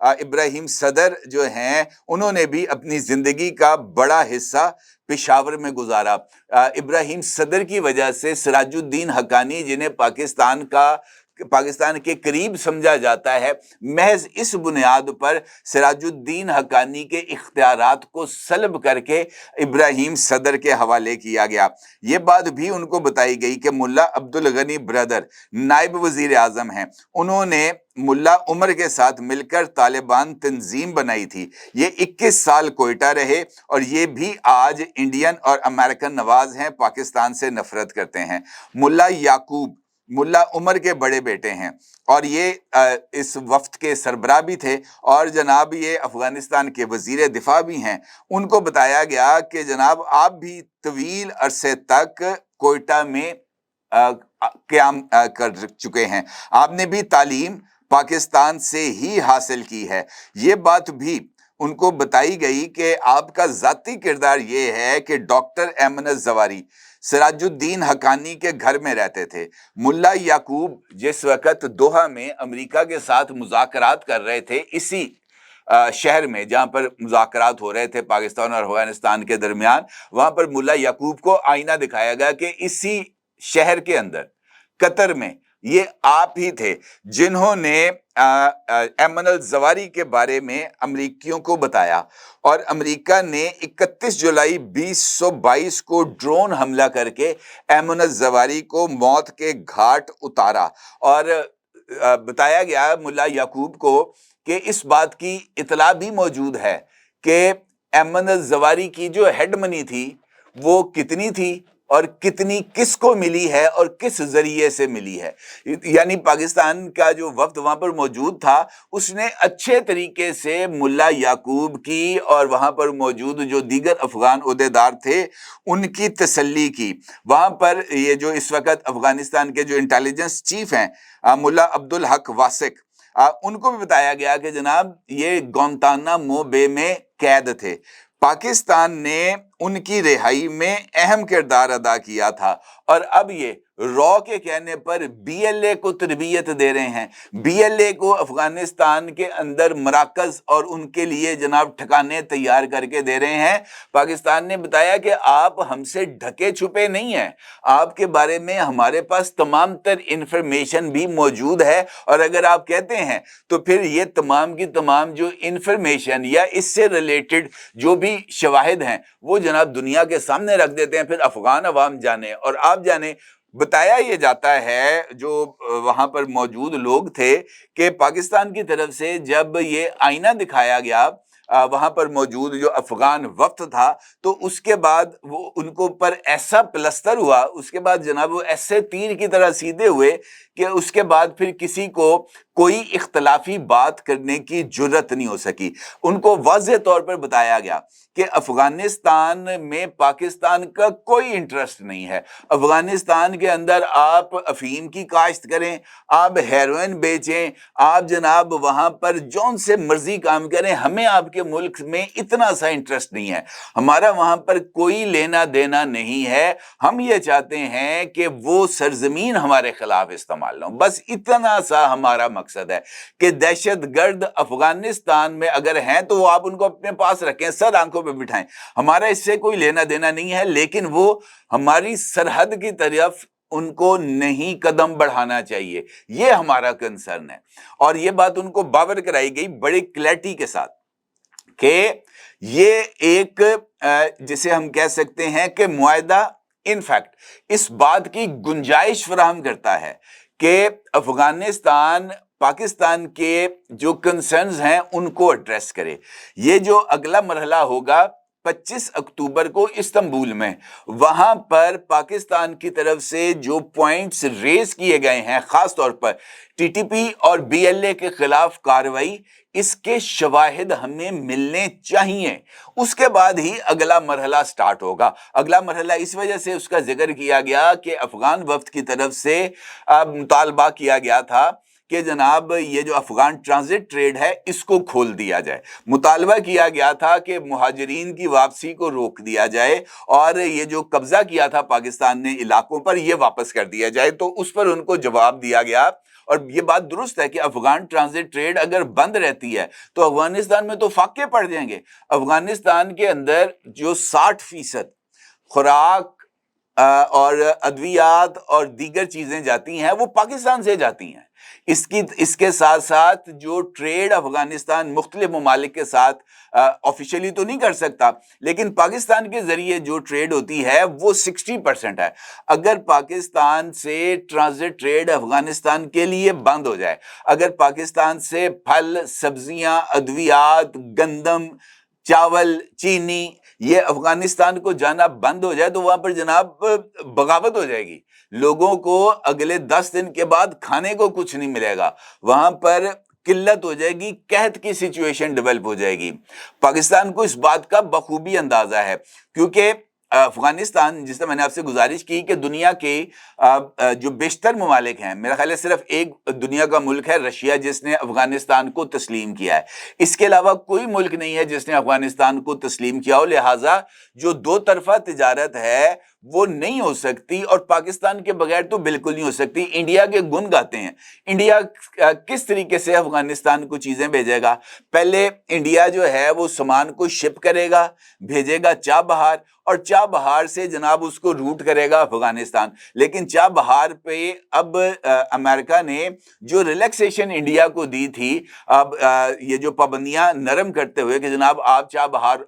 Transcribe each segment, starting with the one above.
ابراہیم صدر جو ہیں انہوں نے بھی اپنی زندگی کا بڑا حصہ پشاور میں گزارا۔ ابراہیم صدر کی وجہ سے سراج الدین حقانی، جنہیں پاکستان کے قریب سمجھا جاتا ہے، محض اس بنیاد پر سراج الدین حقانی کے اختیارات کو سلب کر کے ابراہیم صدر کے حوالے کیا گیا۔ یہ بات بھی ان کو بتائی گئی کہ ملا عبدالغنی برادر نائب وزیر اعظم ہیں، انہوں نے ملا عمر کے ساتھ مل کر طالبان تنظیم بنائی تھی۔ یہ 21 سال کوئٹہ رہے اور یہ بھی آج انڈین اور امریکن نواز ہیں، پاکستان سے نفرت کرتے ہیں۔ ملا یعقوب ملا عمر کے بڑے بیٹے ہیں اور یہ اس وفد کے سربراہ بھی تھے، اور جناب یہ افغانستان کے وزیر دفاع بھی ہیں۔ ان کو بتایا گیا کہ جناب آپ بھی طویل عرصے تک کوئٹہ میں قیام کر چکے ہیں، آپ نے بھی تعلیم پاکستان سے ہی حاصل کی ہے۔ یہ بات بھی ان کو بتائی گئی کہ آپ کا ذاتی کردار یہ ہے کہ ڈاکٹر ایمن الزواری سراج الدین حقانی کے گھر میں رہتے تھے۔ ملا یعقوب جس وقت دوحہ میں امریکہ کے ساتھ مذاکرات کر رہے تھے، اسی شہر میں جہاں پر مذاکرات ہو رہے تھے پاکستان اور افغانستان کے درمیان، وہاں پر ملا یعقوب کو آئینہ دکھایا گیا کہ اسی شہر کے اندر قطر میں یہ آپ ہی تھے جنہوں نے ایمن الزواری کے بارے میں امریکیوں کو بتایا، اور امریکہ نے 31 جولائی 2022 کو ڈرون حملہ کر کے ایمن الزواری کو موت کے گھاٹ اتارا۔ اور بتایا گیا ملا یعقوب کو کہ اس بات کی اطلاع بھی موجود ہے کہ ایمن الزواری کی جو ہیڈ منی تھی وہ کتنی تھی اور کتنی کس کو ملی ہے اور کس ذریعے سے ملی ہے۔ یعنی پاکستان کا جو وفد وہاں پر موجود تھا اس نے اچھے طریقے سے ملا یعقوب کی اور وہاں پر موجود جو دیگر افغان عہدیدار تھے ان کی تسلی کی۔ وہاں پر یہ جو اس وقت افغانستان کے جو انٹیلیجنس چیف ہیں ملا عبدالحق واسق، ان کو بھی بتایا گیا کہ جناب یہ گوانتانامو بے میں قید تھے، پاکستان نے ان کی رہائی میں اہم کردار ادا کیا تھا، اور اب یہ رو کے کہنے پر بی ایل اے کو تربیت دے رہے ہیں، بی ایل اے کو افغانستان کے اندر مراکز اور ان کے لیے جناب ٹھکانے تیار کر کے دے رہے ہیں۔ پاکستان نے بتایا کہ آپ ہم سے ڈھکے چھپے نہیں ہیں، آپ کے بارے میں ہمارے پاس تمام تر انفارمیشن بھی موجود ہے، اور اگر آپ کہتے ہیں تو پھر یہ تمام کی تمام جو انفارمیشن یا اس سے ریلیٹڈ جو بھی شواہد ہیں وہ جناب دنیا کے سامنے رکھ دیتے ہیں، پھر افغان عوام جانے اور آپ جانے۔ بتایا یہ جاتا ہے جو وہاں پر موجود لوگ تھے کہ پاکستان کی طرف سے جب یہ آئینہ دکھایا گیا وہاں پر موجود جو افغان وفد تھا، تو اس کے بعد وہ ان کو پر ایسا پلستر ہوا، اس کے بعد جناب وہ ایسے تیر کی طرح سیدھے ہوئے کہ اس کے بعد پھر کسی کو کوئی اختلافی بات کرنے کی جرت نہیں ہو سکی۔ ان کو واضح طور پر بتایا گیا کہ افغانستان میں پاکستان کا کوئی انٹرسٹ نہیں ہے، افغانستان کے اندر آپ افیم کی کاشت کریں، آپ ہیروئن بیچیں، آپ جناب وہاں پر جون سے مرضی کام کریں، ہمیں آپ کے ملک میں اتنا سا انٹرسٹ نہیں ہے، ہمارا وہاں پر کوئی لینا دینا نہیں ہے، ہم یہ چاہتے ہیں کہ وہ سرزمین ہمارے خلاف استعمال نہ ہو، بس اتنا سا ہمارا مقصد ہے کہ دہشت گرد افغانستان میں اگر ہیں تو وہ آپ ان کو اپنے پاس رکھیں، سر آنکھوں پہ بٹھائیں، ہمارا اس سے کوئی لینا دینا نہیں ہے، لیکن وہ ہماری سرحد کی طرف ان کو نہیں قدم بڑھانا چاہیے، یہ ہمارا کنسرن ہے۔ اور یہ بات ان کو باور کرائی گئی بڑی کلیئرٹی کے ساتھ کہ یہ ایک جسے ہم کہہ سکتے ہیں کہ معاہدہ انفیکٹ اس بات کی گنجائش فراہم کرتا ہے کہ افغانستان پاکستان کے جو کنسرنز ہیں ان کو ایڈریس کرے۔ یہ جو اگلا مرحلہ ہوگا 25 اکتوبر کو استنبول میں، وہاں پر پاکستان کی طرف سے جو پوائنٹس ریز کیے گئے ہیں، خاص طور پر ٹی ٹی پی اور بی ایل اے کے خلاف کارروائی، اس کے شواہد ہمیں ملنے چاہیے، اس کے بعد ہی اگلا مرحلہ سٹارٹ ہوگا۔ اگلا مرحلہ اس وجہ سے اس کا ذکر کیا گیا کہ افغان وفد کی طرف سے مطالبہ کیا گیا تھا کہ جناب یہ جو افغان ٹرانزٹ ٹریڈ ہے اس کو کھول دیا جائے، مطالبہ کیا گیا تھا کہ مہاجرین کی واپسی کو روک دیا جائے، اور یہ جو قبضہ کیا تھا پاکستان نے علاقوں پر یہ واپس کر دیا جائے۔ تو اس پر ان کو جواب دیا گیا اور یہ بات درست ہے کہ افغان ٹرانزٹ ٹریڈ اگر بند رہتی ہے تو افغانستان میں تو فاقے پڑ جائیں گے. افغانستان کے اندر جو 60% خوراک اور ادویات اور دیگر چیزیں جاتی ہیں وہ پاکستان سے جاتی ہیں. اس کے ساتھ ساتھ جو ٹریڈ افغانستان مختلف ممالک کے ساتھ آفیشلی تو نہیں کر سکتا, لیکن پاکستان کے ذریعے جو ٹریڈ ہوتی ہے وہ 60% ہے. اگر پاکستان سے ٹرانزٹ ٹریڈ افغانستان کے لیے بند ہو جائے, اگر پاکستان سے پھل, سبزیاں, ادویات, گندم, چاول, چینی یہ افغانستان کو جانا بند ہو جائے تو وہاں پر جناب بغاوت ہو جائے گی. لوگوں کو اگلے 10 دن کے بعد کھانے کو کچھ نہیں ملے گا, وہاں پر قلت ہو جائے گی, قحط کی سچویشن ڈیولپ ہو جائے گی. پاکستان کو اس بات کا بخوبی اندازہ ہے, کیونکہ افغانستان, جس طرح میں نے آپ سے گزارش کی کہ دنیا کے جو بیشتر ممالک ہیں, میرا خیال ہے صرف ایک دنیا کا ملک ہے رشیا جس نے افغانستان کو تسلیم کیا ہے, اس کے علاوہ کوئی ملک نہیں ہے جس نے افغانستان کو تسلیم کیا ہو. لہٰذا جو دو طرفہ تجارت ہے وہ نہیں ہو سکتی, اور پاکستان کے بغیر تو بالکل نہیں ہو سکتی. انڈیا کے گن گاتے ہیں, انڈیا کس طریقے سے افغانستان کو چیزیں بھیجے گا. پہلے انڈیا جو ہے وہ سامان کو شپ کرے گا, بھیجے گا چاہ بہار, اور چاہ بہار سے جناب اس کو روٹ کرے گا افغانستان. لیکن چاہ بہار پہ اب امریکہ نے جو ریلیکسیشن انڈیا کو دی تھی, اب یہ جو پابندیاں نرم کرتے ہوئے کہ جناب آپ چاہ بہار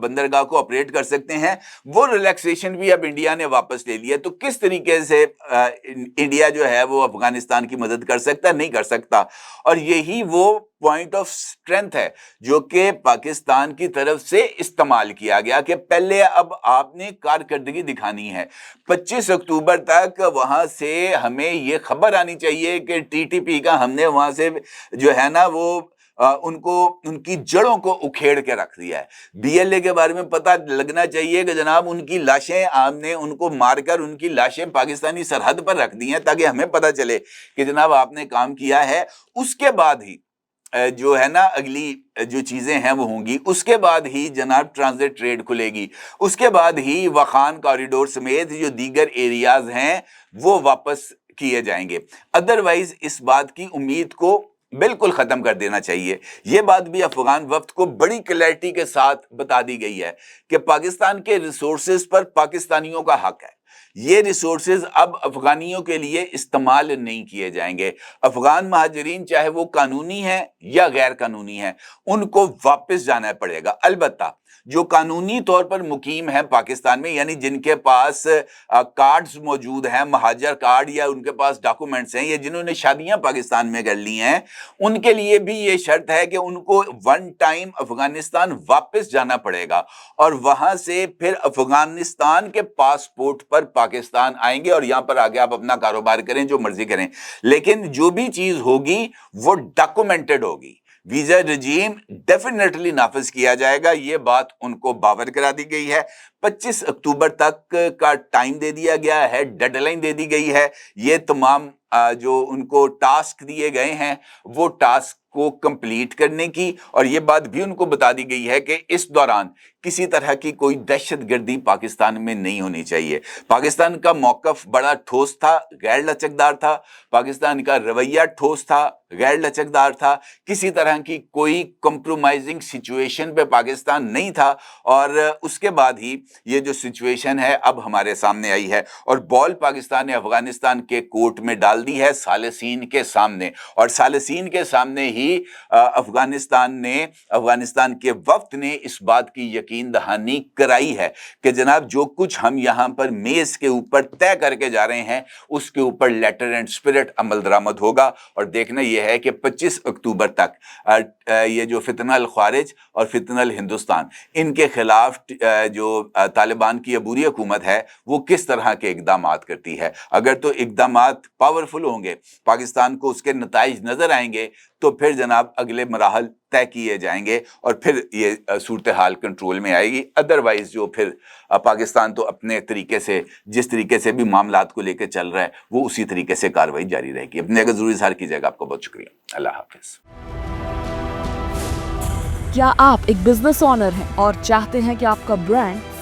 بندرگاہ کو آپریٹ کر سکتے ہیں, وہ ریلیکسیشن بھی اب انڈیا نے واپس لے لیا. تو کس طریقے سے انڈیا جو ہے وہ افغانستان کی مدد کر سکتا ہے؟ نہیں کر سکتا. اور یہی وہ پوائنٹ آف اسٹرینتھ ہے جو کہ پاکستان کی طرف سے استعمال کیا گیا کہ پہلے اب آپ نے کارکردگی دکھانی ہے. 25 اکتوبر تک وہاں سے ہمیں یہ خبر آنی چاہیے کہ ٹی ٹی پی کا ہم نے وہاں سے جو ہے نا وہ ان کی جڑوں کو اکھیڑ کے رکھ دیا ہے. بی ایل اے کے بارے میں پتہ لگنا چاہیے کہ جناب ان کی لاشیں آپ نے ان کو مار کر ان کی لاشیں پاکستانی سرحد پر رکھ دی ہیں تاکہ ہمیں پتہ چلے کہ جناب آپ نے کام کیا ہے. اس کے بعد ہی جو ہے نا اگلی جو چیزیں ہیں وہ ہوں گی, اس کے بعد ہی جناب ٹرانزٹ ٹریڈ کھلے گی, اس کے بعد ہی واخان کوریڈور سمیت جو دیگر ایریاز ہیں وہ واپس کیے جائیں گے. ادروائز اس بات کی امید کو بالکل ختم کر دینا چاہیے. یہ بات بھی افغان وفد کو بڑی کلیئرٹی کے ساتھ بتا دی گئی ہے کہ پاکستان کے ریسورسز پر پاکستانیوں کا حق ہے. یہ ریسورسز اب افغانیوں کے لیے استعمال نہیں کیے جائیں گے. افغان مہاجرین چاہے وہ قانونی ہیں یا غیر قانونی ہیں ان کو واپس جانا پڑے گا. البتہ جو قانونی طور پر مقیم ہیں پاکستان میں, یعنی جن کے پاس کارڈز موجود ہیں, مہاجر کارڈ, یا ان کے پاس ڈاکومنٹس ہیں, یا جنہوں نے شادیاں پاکستان میں کر لی ہیں, ان کے لیے بھی یہ شرط ہے کہ ان کو ون ٹائم افغانستان واپس جانا پڑے گا, اور وہاں سے پھر افغانستان کے پاسپورٹ پر پاکستان آئیں گے اور یہاں پر آگے آپ اپنا کاروبار کریں, جو مرضی کریں. لیکن جو بھی چیز ہوگی وہ ڈاکومنٹڈ ہوگی. ویزا رجیم ڈیفینیٹلی نافذ کیا جائے گا, یہ بات ان کو باور کرا دی گئی ہے. 25 اکتوبر تک کا ٹائم دے دیا گیا ہے, ڈیڈ لائن دے دی گئی ہے. یہ تمام جو ان کو ٹاسک دیے گئے ہیں وہ ٹاسک کو کمپلیٹ کرنے کی, اور یہ بات بھی ان کو بتا دی گئی ہے کہ اس دوران کسی طرح کی کوئی دہشت گردی پاکستان میں نہیں ہونی چاہیے. پاکستان کا موقف بڑا ٹھوس تھا, غیر لچکدار تھا. پاکستان کا رویہ ٹھوس تھا, غیر لچکدار تھا. کسی طرح کی کوئی کمپرومائزنگ سچویشن پہ پاکستان نہیں تھا, اور اس کے بعد ہی یہ جو سچویشن ہے اب ہمارے سامنے آئی ہے, اور بال پاکستان نے افغانستان کے کورٹ میں ڈال دی ہے ثالثین کے سامنے. اور ثالثین کے سامنے ہی افغانستان کے وفد نے اس بات کی یقین دہانی کرائی ہے کہ جناب جو کچھ ہم یہاں پر میز کے اوپر طے کر کے جا رہے ہیں اس کے اوپر لیٹر اینڈ اسپرٹ عمل درآمد ہوگا. اور دیکھنا یہ ہے کہ 25 اکتوبر تک یہ جو فتنہ الخوارج اور فتنہ الہندوستان, ان کے خلاف جو طالبان کی عبوری حکومت ہے وہ کس طرح کے اقدامات کرتی ہے. اگر تو اقدامات پاورفل ہوں گے, پاکستان کو اس کے نتائج نظر آئیں گے, تو پھر جناب اگلے مراحل طے کیے جائیں گے اور پھر یہ صورتحال کنٹرول میں آئے گی. ادروائز جو پھر پاکستان تو اپنے طریقے سے جس طریقے سے بھی معاملات کو لے کے چل رہا ہے وہ اسی طریقے سے کارروائی جاری رہے گی. اپنے اگر ضروری اظہار کیجیے گا. آپ کو بہت شکریہ. اللہ حافظ. کیا آپ ایک بزنس اونر ہیں اور چاہتے ہیں کہ آپ کا برانڈ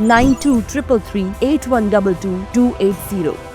923338122280।